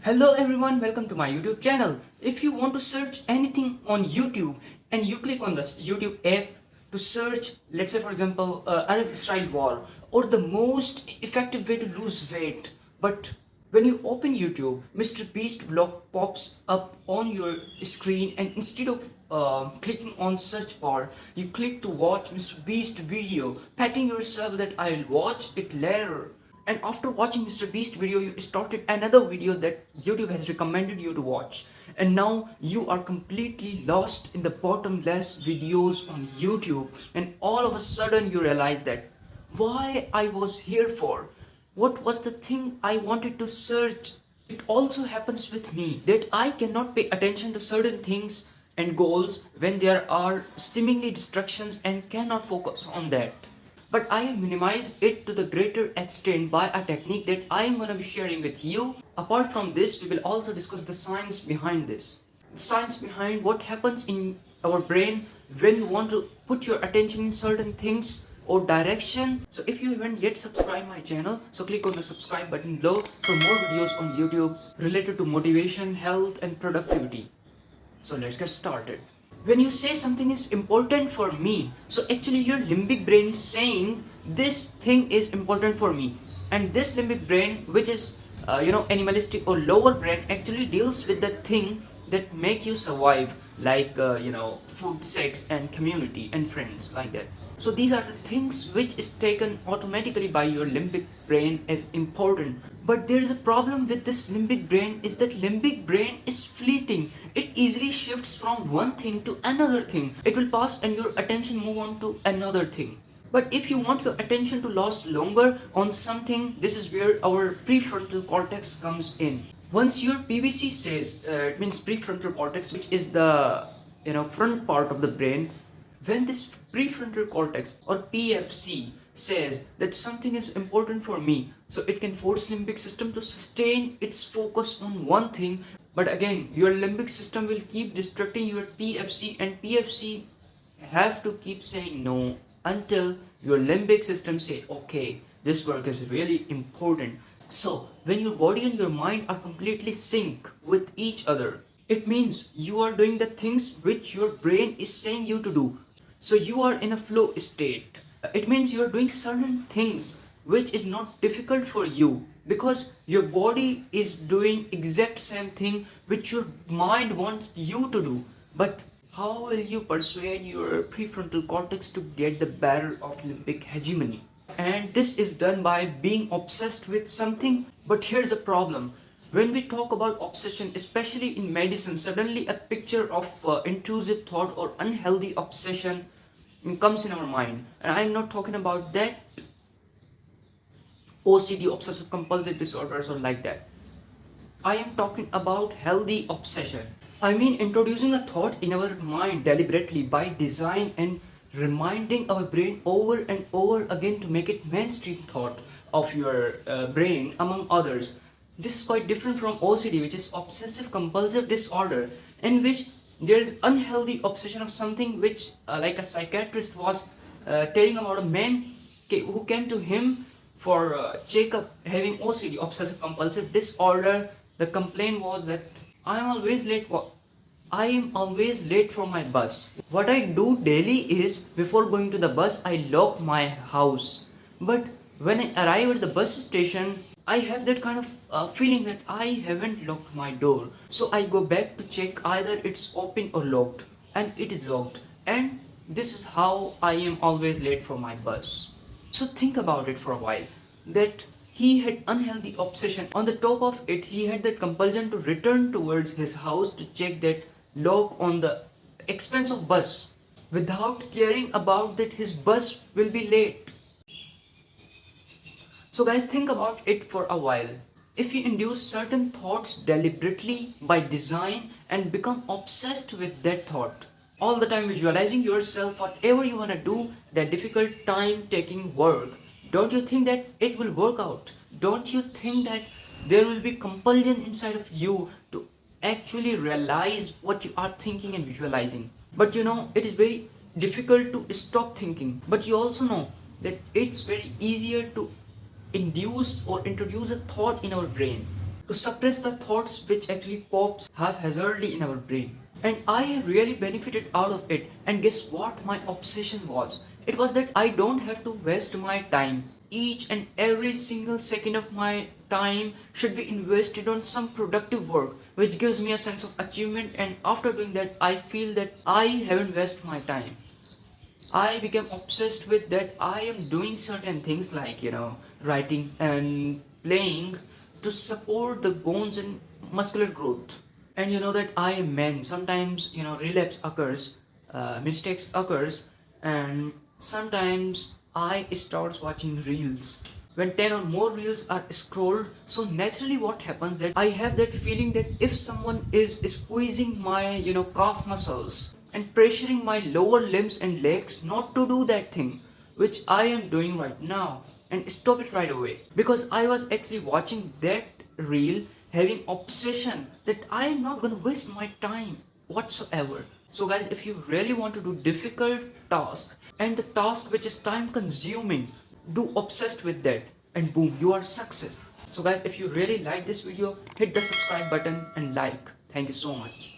Hello everyone, welcome to my YouTube channel. If you want to search anything on YouTube and you click on this YouTube app to search, let's say for example, Arab-Israel war or the most effective way to lose weight, but when you open YouTube, Mr. Beast vlog pops up on your screen and instead of clicking on search bar, you click to watch Mr. Beast video, patting yourself that I'll watch it later. And after watching Mr. Beast video, you started another video that YouTube has recommended you to watch. And now you are completely lost in the bottomless videos on YouTube. And all of a sudden you realize that why I was here for. What was the thing I wanted to search? It also happens with me that I cannot pay attention to certain things and goals when there are seemingly distractions and cannot focus on that. But I have minimized it to the greater extent by a technique that I am going to be sharing with you. Apart from this, we will also discuss the science behind this. The science behind what happens in our brain when you want to put your attention in certain things or direction. So if you haven't yet subscribed my channel, so click on the subscribe button below for more videos on YouTube related to motivation, health and productivity. So let's get started. When you say something is important for me, so actually your limbic brain is saying this thing is important for me, and this limbic brain, which is animalistic or lower brain, actually deals with the thing that make you survive, like food, sex and community and friends, like that. So these are the things which is taken automatically by your limbic brain as important. But there is a problem with this limbic brain is that limbic brain is fleeting. It easily shifts from one thing to another thing. It will pass and your attention move on to another thing. But if you want your attention to last longer on something, this is where our prefrontal cortex comes in. Once your PVC says, it means prefrontal cortex, which is the front part of the brain. When this prefrontal cortex or PFC says that something is important for me, so it can force limbic system to sustain its focus on one thing. But again, your limbic system will keep distracting your PFC, and PFC have to keep saying no until your limbic system say, okay, this work is really important. So when your body and your mind are completely sync with each other, it means you are doing the things which your brain is saying you to do. So you are in a flow state. It means you are doing certain things which is not difficult for you because your body is doing exact same thing which your mind wants you to do. But how will you persuade your prefrontal cortex to get the better of limbic hegemony? And this is done by being obsessed with something. But here's the problem. When we talk about obsession, especially in medicine, suddenly a picture of intrusive thought or unhealthy obsession comes in our mind. And I'm not talking about that OCD, obsessive compulsive disorders or like that. I am talking about healthy obsession. I mean introducing a thought in our mind deliberately by design and reminding our brain over and over again to make it mainstream thought of your brain among others. This is quite different from OCD, which is obsessive compulsive disorder, in which there is unhealthy obsession of something which like a psychiatrist was telling about a man who came to him for checkup having OCD, obsessive compulsive disorder. The complaint was that I am always late. I am always late for my bus. What I do daily is before going to the bus, I lock my house. But when I arrive at the bus station, I have that kind of feeling that I haven't locked my door. So I go back to check either it's open or locked, and it is locked. And this is how I am always late for my bus. So think about it for a while. That he had unhealthy obsession. On the top of it, he had that compulsion to return towards his house to check that lock on the expense of bus without caring about that his bus will be late. So guys, think about it for a while. If you induce certain thoughts deliberately by design and become obsessed with that thought, all the time visualizing yourself, whatever you want to do, that difficult time taking work, don't you think that it will work out? Don't you think that there will be compulsion inside of you to actually realize what you are thinking and visualizing? But it is very difficult to stop thinking. But you also know that it's very easier to induce or introduce a thought in our brain. to suppress the thoughts which actually pops haphazardly in our brain. And I have really benefited out of it. And guess what my obsession was? It was that I don't have to waste my time. Each and every single second of my time should be invested on some productive work which gives me a sense of achievement, and after doing that I feel that I haven't wasted my time. I became obsessed with that. I am doing certain things like, writing and playing to support the bones and muscular growth. And you know that I am man. Sometimes, relapse occurs, mistakes occurs, and sometimes I starts watching reels. When 10 or more reels are scrolled, so naturally what happens that I have that feeling that if someone is squeezing my, calf muscles and pressuring my lower limbs and legs not to do that thing, which I am doing right now, and stop it right away. Because I was actually watching that reel, having obsession that I am not going to waste my time whatsoever. So guys, if you really want to do difficult task and the task which is time consuming, do obsessed with that, and boom, you are success. So guys, if you really like this video, hit the subscribe button and like. Thank you so much.